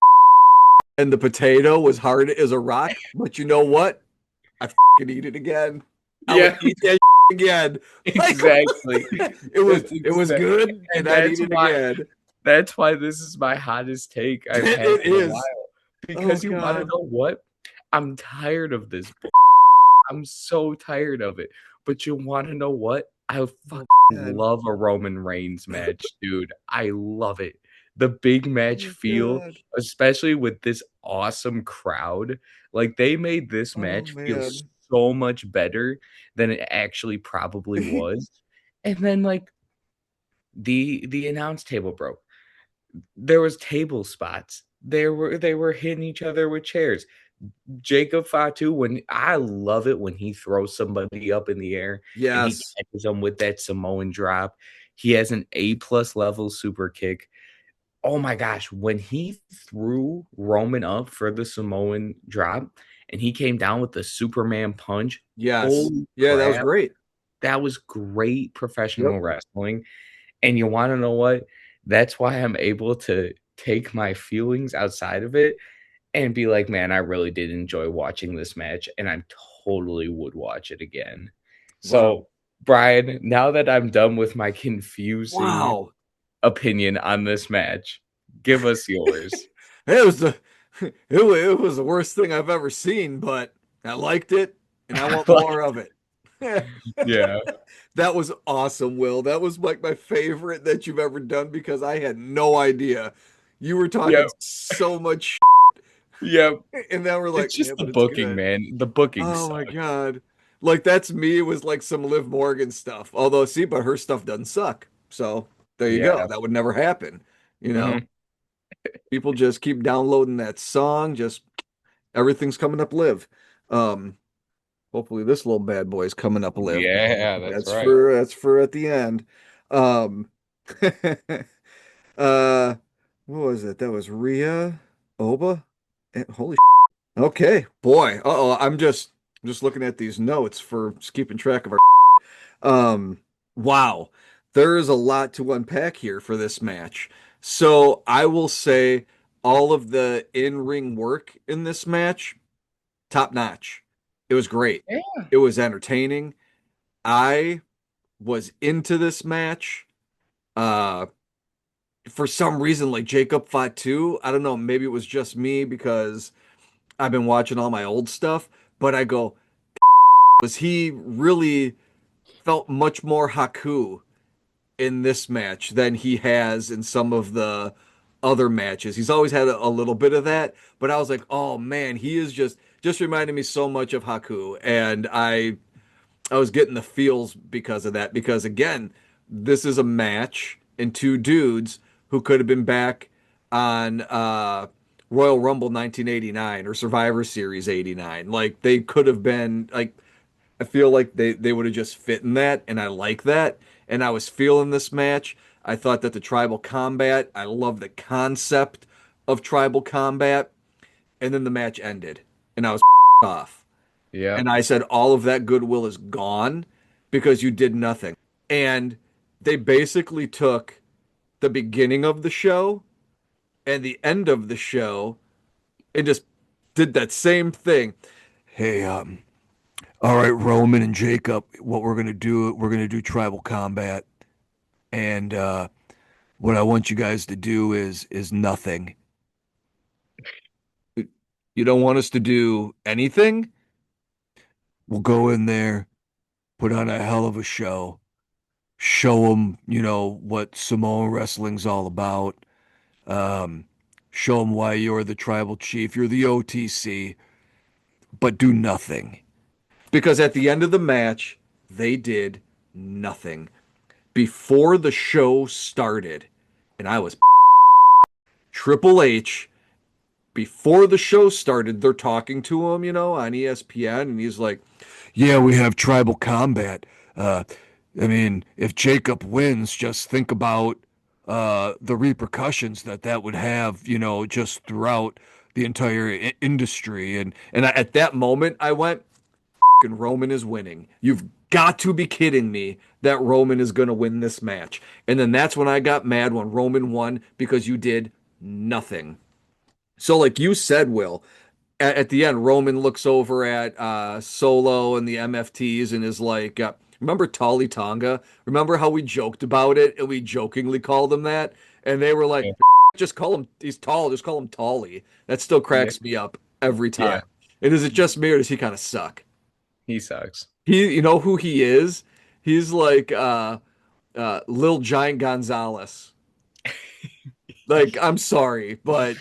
And the potato was hard as a rock, but you know what? I eat it again. I would Yeah, eat that again. Like, exactly. That's it was good, and and I'd eat it again. that's why this is my hottest take I've had It in a is. while. Oh Because you want to God. know what? I'm tired of this. I'm so tired of it. But you want to know what? I fucking Oh man. love a Roman Reigns match, dude. I love it. The big match Oh feel, God. especially with this awesome crowd, like they made this Oh match feel man. so much better than it actually probably was. And then like the announce table broke. There was table spots. They were hitting each other with chairs. Jacob Fatu, when I love it when he throws somebody up in the air and he Yes. catches them with that Samoan drop. He has an A+ level super kick. Oh my gosh, when he threw Roman up for the Samoan drop and he came down with the Superman punch, Yes. holy Yeah, that was crap, great. that was great professional Yep. wrestling. And you wanna know what? That's why I'm able to take my feelings outside of it and be like, "Man, I really did enjoy watching this match, and I totally would watch it again." Wow. So, Brian, now that I'm done with my confusing Wow. opinion on this match, give us yours. It was the it was the worst thing I've ever seen, but I liked it and I want Like, more of it. yeah. That was awesome, Will. That was like my favorite that you've ever done because I had no idea. You were talking Yep, so much yep. and then we're like, It's yeah, just the but it's booking, good. man. The booking Oh my sucked. God. Like that's me. It was like some Liv Morgan stuff. Although, see, but her stuff doesn't suck. So there you go. Yeah. That would never happen. You know, Mhm. people just keep downloading that song. Just everything's coming up Liv. Um, hopefully this little bad boy is coming up Liv. Yeah, that's That's right. for at the end. Um, uh, what was it? That was Rhea Oba. Holy okay, boy. Uh-oh, I'm just looking at these notes for just keeping track of our wow. There is a lot to unpack here for this match. So I will say all of the in-ring work in this match, top notch. It was great. Yeah. It was entertaining. I was into this match. Uh for some reason, like Jacob Fatu, I don't know, maybe it was just me because I've been watching all my old stuff, but I go, was he really felt much more Haku in this match than he has in some of the other matches. He's always had a little bit of that, but I was like, oh man, he is just reminding me so much of Haku, and I was getting the feels because of that. Because again, this is a match and two dudes who could have been back on Royal Rumble 1989 or Survivor Series 89. Like they could have been like I feel like they would have just fit in that, and I like that. And I was feeling this match. I thought that the tribal combat, I love the concept of tribal combat. And then the match ended, and I was off. Yep. And I said, all of that goodwill is gone because you did nothing. And they basically took the beginning of the show and the end of the show and just did that same thing. Hey, all right, Roman and Jacob, what we're gonna do tribal combat, and what I want you guys to do is nothing. You don't want us to do anything? We'll go in there, put on a hell of a show, show them, what Samoan wrestling's all about. Um, Show them why you're the tribal chief, you're the OTC, but do nothing. Because at the end of the match, they did nothing. Before the show started, and I was Triple H. Before the show started, they're talking to him, on ESPN, and he's like, "Yeah, we have tribal combat. Uh, I mean, if Jacob wins, just think about the repercussions that would have, just throughout the entire industry." And at that moment, I went, and Roman is winning. You've got to be kidding me that Roman is going to win this match. And then that's when I got mad when Roman won because you did nothing. So, like you said, Will, at the end, Roman looks over at Solo and the MFTs and is like, remember Tali Tonga? Remember how we joked about it and we jokingly called him that? And they were like, Yeah. just call him, he's tall, just call him Tali. That still Yeah. cracks me up every Yeah. time. And is it just me or does he kind of suck? He sucks. You know who he is? He's like Lil Giant Gonzalez. Like, I'm sorry, but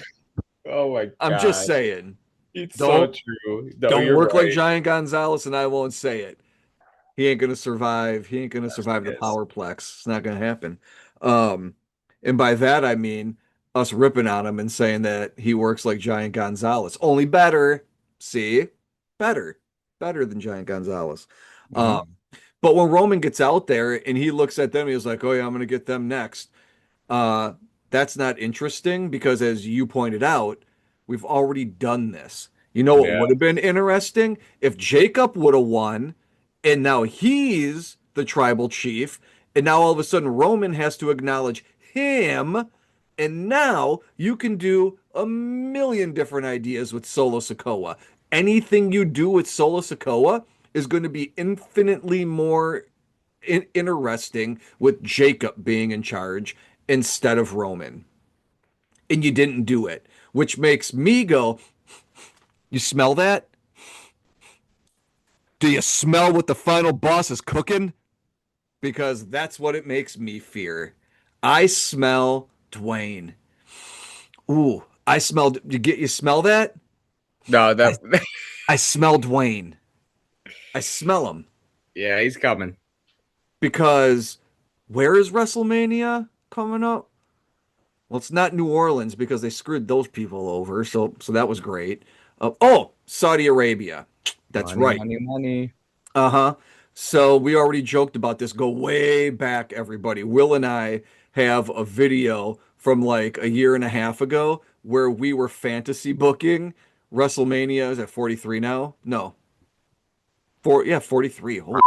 Oh my I'm just god. saying, It's so don't true. No, don't you're work like right. Giant Gonzalez, and I won't say it. He ain't gonna survive. He ain't gonna survive the Yes. Powerplex. It's not gonna happen. Um, and by that I mean us ripping on him and saying that he works like Giant Gonzalez, only better. See, better, better than Giant Gonzalez. Hmm. But when Roman gets out there and he looks at them, he was like, "Oh yeah, I'm gonna get them next." Uh, that's not interesting because, as you pointed out, we've already done this. You know what Yeah. would have been interesting? If Jacob would have won, and now he's the tribal chief, and now all of a sudden Roman has to acknowledge him, and now you can do a million different ideas with Solo Sikoa. Anything you do with Solo Sikoa is going to be infinitely more interesting with Jacob being in charge instead of Roman. And you didn't do it, which makes me go, you smell that? Do you smell what the final boss is cooking? Because that's what it makes me fear. I smell Dwayne. Ooh, I smelled. You smell that? No, I, that I smell Dwayne. I smell him yeah, he's coming. because where is WrestleMania coming up? Well, it's not New Orleans because they screwed those people over. So that was great. Oh, Saudi Arabia. That's Money, right. money, money. Uh-huh. So we already joked about this. Go way back, everybody. Will and I have a video from like a year and a half ago where we were fantasy booking WrestleMania. Is at 43 now? No. 43. Holy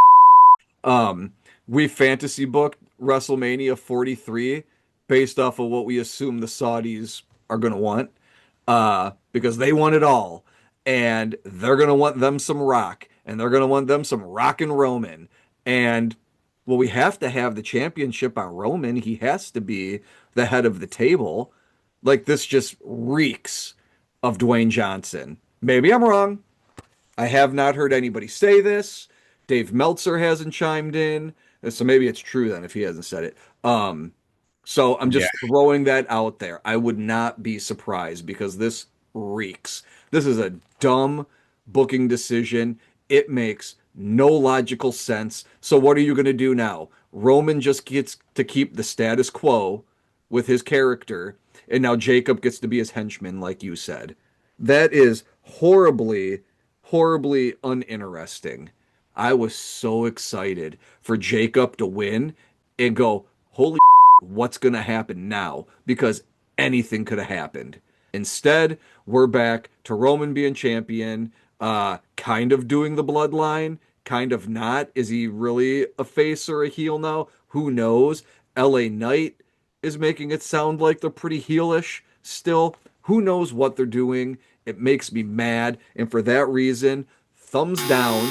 um, we fantasy booked WrestleMania 43 based off of what we assume the Saudis are going to want, because they want it all. And they're going to want them some rock, and they're going to want them some rock and Roman. And well, we have to have the championship on Roman. He has to be the head of the table. Like, this just reeks of Dwayne Johnson. Maybe I'm wrong. I have not heard anybody say this. Dave Meltzer hasn't chimed in. So maybe it's true then if he hasn't said it. So I'm Yeah. just throwing that out there. I would not be surprised because this reeks. This is a dumb booking decision. It makes no logical sense. So what are you going to do now? Roman just gets to keep the status quo with his character, and now Jacob gets to be his henchman, like you said. That is horribly, horribly uninteresting. I was so excited for Jacob to win and go, holy, what's going to happen now? Because anything could have happened. Instead, we're back to Roman being champion, kind of doing the bloodline, kind of not. Is he really a face or a heel now? Who knows? LA Knight is making it sound like they're pretty heelish still. Who knows what they're doing? It makes me mad. And for that reason, thumbs down.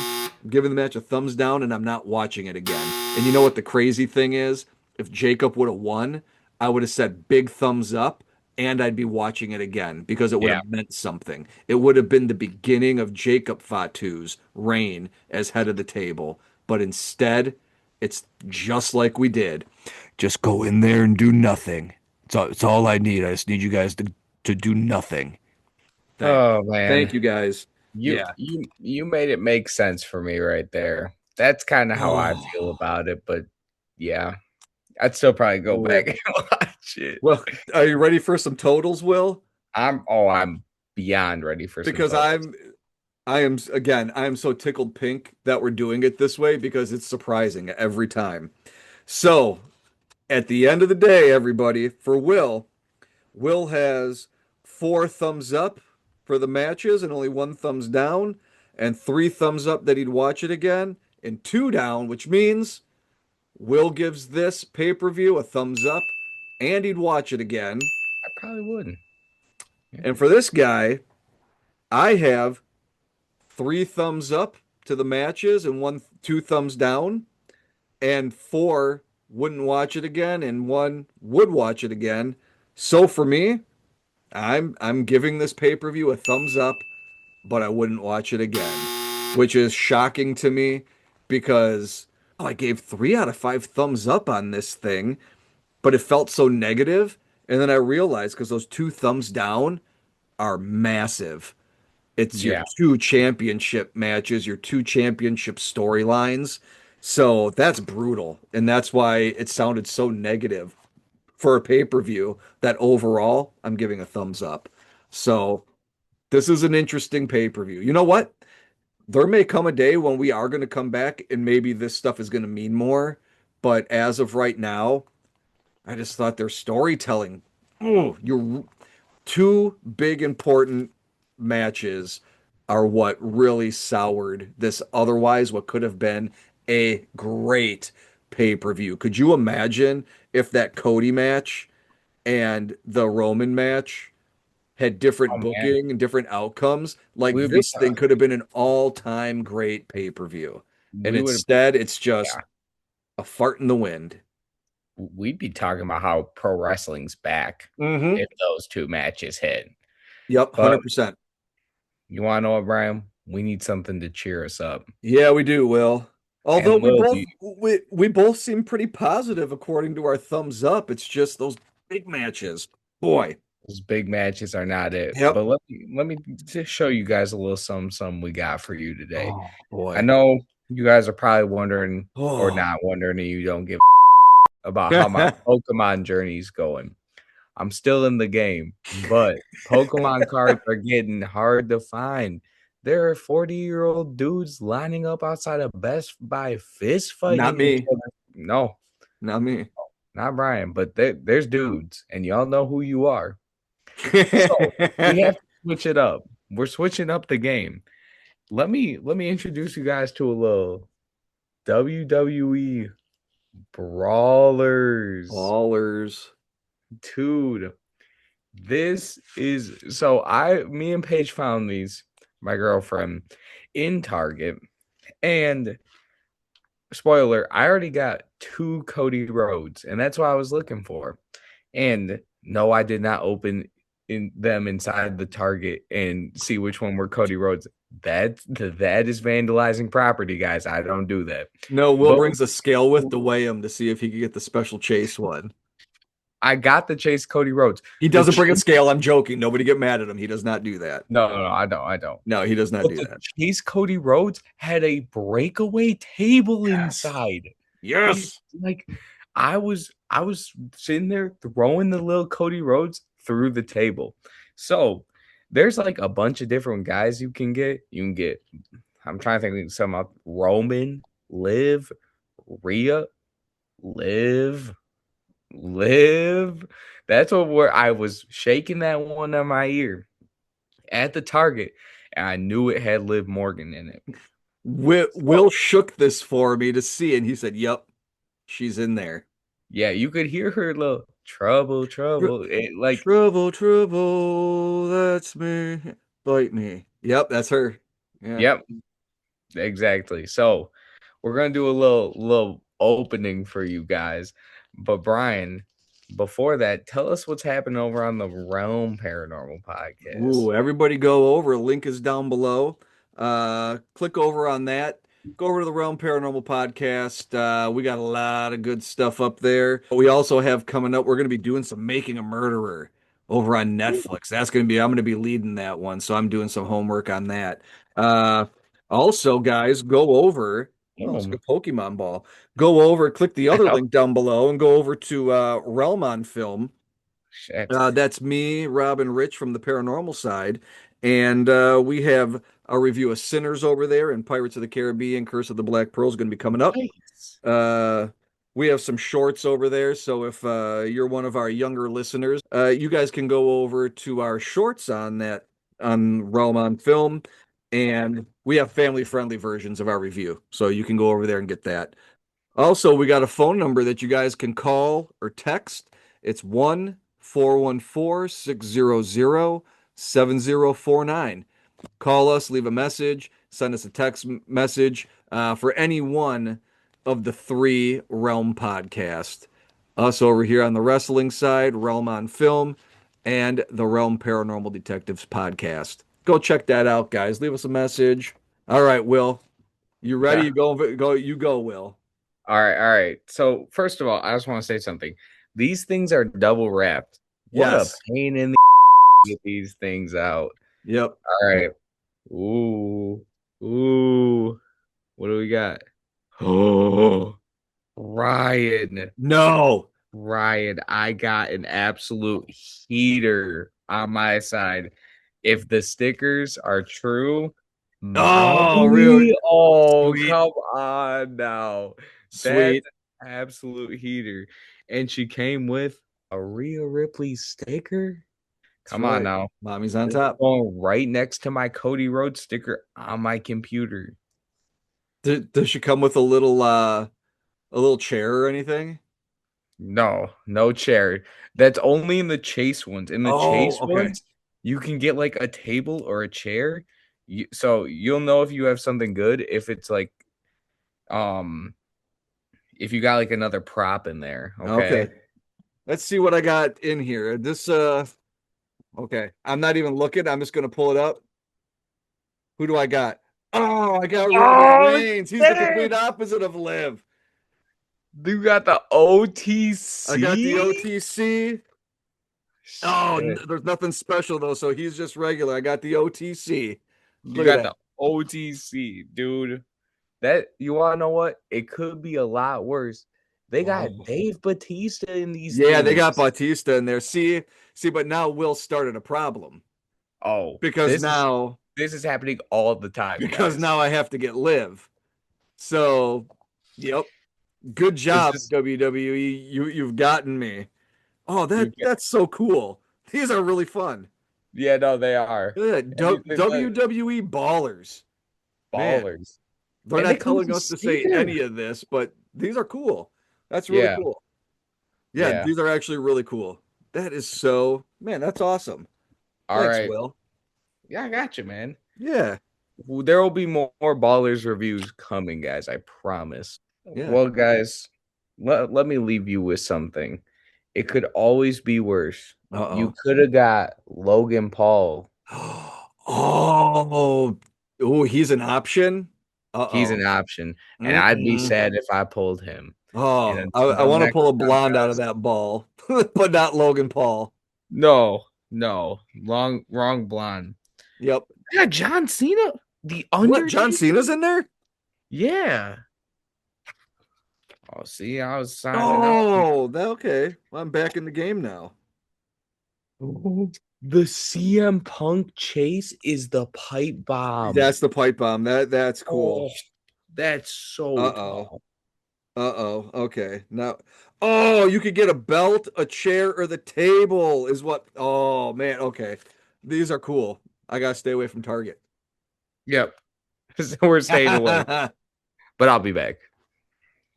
I'm giving the match a thumbs down, and I'm not watching it again. And you know what the crazy thing is? If Jacob would have won, I would have said big thumbs up, and I'd be watching it again because it would Yeah. have meant something. It would have been the beginning of Jacob Fatu's reign as head of the table. But instead, it's just like we did. Just go in there and do nothing. It's all I need. I just need you guys to do nothing. Thank, Oh thank man. you guys. You Yeah. you made it make sense for me right there. That's kind of how I feel Oh, about it, but yeah, I'd still probably go back oh. and watch it. Well, are you ready for some totals, Will? I'm beyond ready for some Because totals. I am so tickled pink that we're doing it this way because it's surprising every time. So, at the end of the day, everybody, for Will has 4 thumbs up for the matches and only 1 thumbs down, and 3 thumbs up that he'd watch it again, and 2 down, which means Will gives this pay-per-view a thumbs up and he'd watch it again. I probably wouldn't. Yeah. And for this guy, I have 3 thumbs up to the matches and 2 thumbs down, and 4 wouldn't watch it again, and 1 would watch it again. So for me, I'm giving this pay-per-view a thumbs up, but I wouldn't watch it again, which is shocking to me because I gave 3 out of 5 thumbs up on this thing, but it felt so negative. And then I realized because those 2 thumbs down are massive. It's your Yeah. 2 championship matches, your 2 championship storylines. So that's brutal. And that's why it sounded so negative for a pay-per-view that overall I'm giving a thumbs up. So this is an interesting pay-per-view. You know what? There may come a day when we are going to come back and maybe this stuff is going to mean more. But as of right now, I just thought their storytelling, oh, your 2 big important matches are what really soured this otherwise what could have been a great pay-per-view. Could you imagine if that Cody match and the Roman match had Oh different man, booking and different outcomes? Like we would be this thing could have been an all-time great pay-per-view. And we would instead, it's just yeah, a fart in the wind. we'd be talking about how pro wrestling's back Mm-hmm. if those 2 matches hit. Yep, But 100%. you want to know what, Brian? We need something to cheer us up. Yeah, we do, Will. Although And we Will, both we both seem pretty positive according to our thumbs up. It's just those big matches. Boy. those big matches are not it. Yep. But let me just show you guys a little some we got for you today. Oh I boy. know you guys are probably wondering or Oh. not wondering, and you don't give about how my Pokemon journey's going. I'm still in the game, but Pokemon cards are getting hard to find. There are 40-year-old dudes lining up outside of Best Buy fist Not fighting each me. other. No, Not me. not Brian, but there's dudes, and y'all know who you are. So we have to switch it up. We're switching up the game. Let me introduce you guys to a little WWE Brawlers. Ballers. Dude, this is me and Paige found these, my girlfriend, in Target. And spoiler, I already got 2 Cody Rhodes, and that's what I was looking for. And no, I did not open them inside the Target and see which one were Cody Rhodes. That is vandalizing property, guys. I don't do that. No, Will But brings a scale with to weigh him to see if he could get the special chase one. I got the Chase Cody Rhodes. He doesn't bring a scale. I'm joking. Nobody get mad at him. He does not do that. No, I don't. No, he does not But do the that. Chase Cody Rhodes had a breakaway table Yes. inside. Yes. Like I was sitting there throwing the little Cody Rhodes through the table. So there's like a bunch of different guys you can get. You can get, I'm trying to think of some up. Roman, Liv, Rhea, Liv. That's what where I was shaking that one on my ear at the Target, and I knew it had Liv Morgan in it. Will shook this for me to see, and he said, "Yep, she's in there." Yeah, you could hear her little trouble. Like Trouble, trouble, that's me. Bite me. Yep, that's her. Yeah. yep, exactly. So we're gonna do a little opening for you guys. But Brian, before that, tell us what's happening over on the Realm Paranormal Podcast. Ooh, everybody go over. Link is down below. Click over on that. Go over to the Realm Paranormal Podcast. We got a lot of good stuff up there. We also have coming up, we're going to be doing some Making a Murderer over on Netflix. That's going to be, I'm going to be leading that one. So I'm doing some homework on that. Also, guys, go over. Oh, it's a good Pokemon ball. Go over, click the other link down below, and go over to Realm on Film. Shit. That's me, Rob, and Rich from the paranormal side. And we have a review of Sinners over there, and Pirates of the Caribbean, Curse of the Black Pearl is going to be coming up. Nice. We have some shorts over there. So if you're one of our younger listeners, you guys can go over to our shorts on that on Realm on Film. And we have family-friendly versions of our review. So you can go over there and get that. Also, we got a phone number that you guys can call or text. It's 1-414-600-7049. call us, leave a message, send us a text message for any one of the 3 Realm podcasts. Us over here on the wrestling side, Realm on Film, and the Realm Paranormal Detectives podcast. Go check that out, guys. Leave us a message. All right, Will. You ready? Yeah. You go, Will. All right. So first of all, I just want to say something. These things are double wrapped. What Yes. a pain in the get these things out. Yep. All right. Ooh. What do we got? Oh, Ryan. No. Ryan, I got an absolute heater on my side. If the stickers are true, Oh, really? oh, Sweet. come on now. Sweet. That's absolute heater. And she came with a Rhea Ripley sticker. Come on now. Mommy's on This is top. going right next to my Cody Rhodes sticker on my computer. Does she come with a little chair or anything? No chair. That's only in the Chase ones. In the Chase ones, you can get like a table or a chair. So you'll know if you have something good if it's like if you got like another prop in there. Okay. Let's see what I got in here. This okay. I'm not even looking. I'm just gonna pull it up. Who do I got? Oh, I got Roman Reigns. He's the complete opposite of Liv. You got the OTC. I got the OTC. Oh, Shit. there's nothing special though, so he's just regular. I got the OTC. You got the OTC, dude. That you want to know what? It could be a lot worse. They got Dave Batista in these. Yeah, things. they got Batista in there. See, but now Will started a problem. Oh, because this is happening all the time. Because now I have to get Liv. So, yep. Good job, WWE. You've gotten me. Oh, that's so cool. These are really fun. Yeah, no, they are. WWE ballers. Man, they're not telling us to say any of this, but these are cool. That's really cool. Yeah, these are actually really cool. That is so, man, that's awesome. Thanks, Will. Yeah, I got you, man. Yeah. There will be more Ballers reviews coming, guys. I promise. Yeah. Well, guys, let me leave you with something. It could always be worse. You could have got Logan Paul. Oh, he's an option? He's an option. And I'd be sad if I pulled him. Oh, I want to pull a blonde out of that ball, but not Logan Paul. No. Wrong blonde. Yep. Yeah, John Cena. The Undertaker. What? John Cena's in there? Yeah. Oh, see, I was signing out. Okay. Well, I'm back in the game now. The CM Punk chase is the pipe bomb. That's the pipe bomb. That's cool. Oh, that's so cool. Okay. Now, you could get a belt, a chair, or the table is what. Oh, man. Okay. These are cool. I got to stay away from Target. Yep. We're staying away. But I'll be back.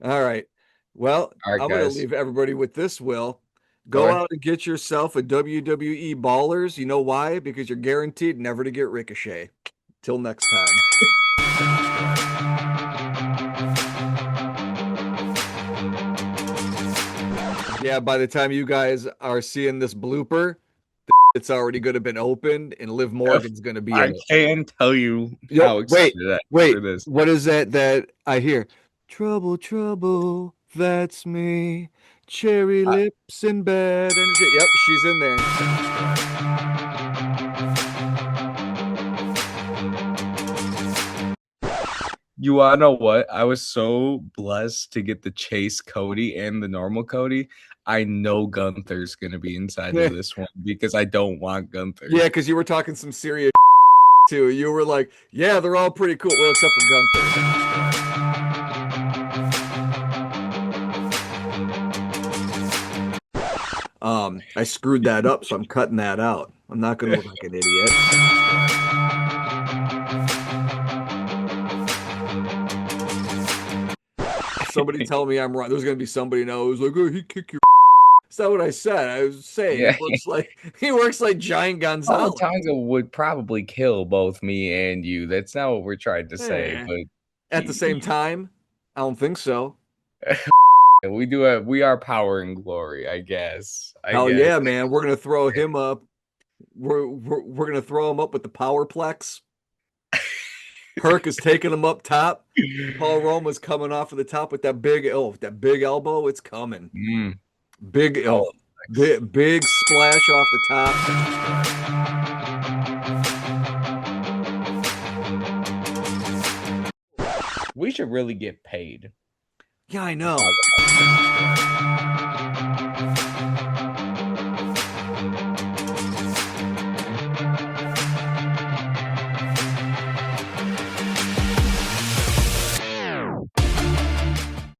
All right. Well, I'm going to leave everybody with this, Will. Go out and get yourself a WWE Ballers. You know why? Because you're guaranteed never to get Ricochet. Till next time. Yeah, by the time you guys are seeing this blooper, it's already going to have been opened, and Liv Morgan's going to be in it. I can tell you how excited wait, what is that I hear? Trouble, that's me. Cherry lips in bed. Yep, she's in there. You want to know what? I was so blessed to get the Chase Cody and the normal Cody. I know Gunther's going to be inside of this one because I don't want Gunther. Yeah, because you were talking some serious too. You were like, yeah, they're all pretty cool. Well, except for Gunther. I screwed that up, so I'm cutting that out. I'm not going to look like an idiot. Somebody tell me I'm wrong. There's going to be somebody who's like, oh, he kicked your Is that what I said? I was saying Yeah. he works like Giant Tama Gonzalez. Tonga would probably kill both me and you. That's not what we're trying to say, Eh. but At the same time, I don't think so. we are power and glory, I guess. Hell yeah, man. We're gonna throw him up. We're gonna throw him up with the Powerplex. Herc is taking him up top. Paul Roma's coming off of the top with that big elbow. It's coming. Mm. Big big splash off the top. We should really get paid. Yeah, I know.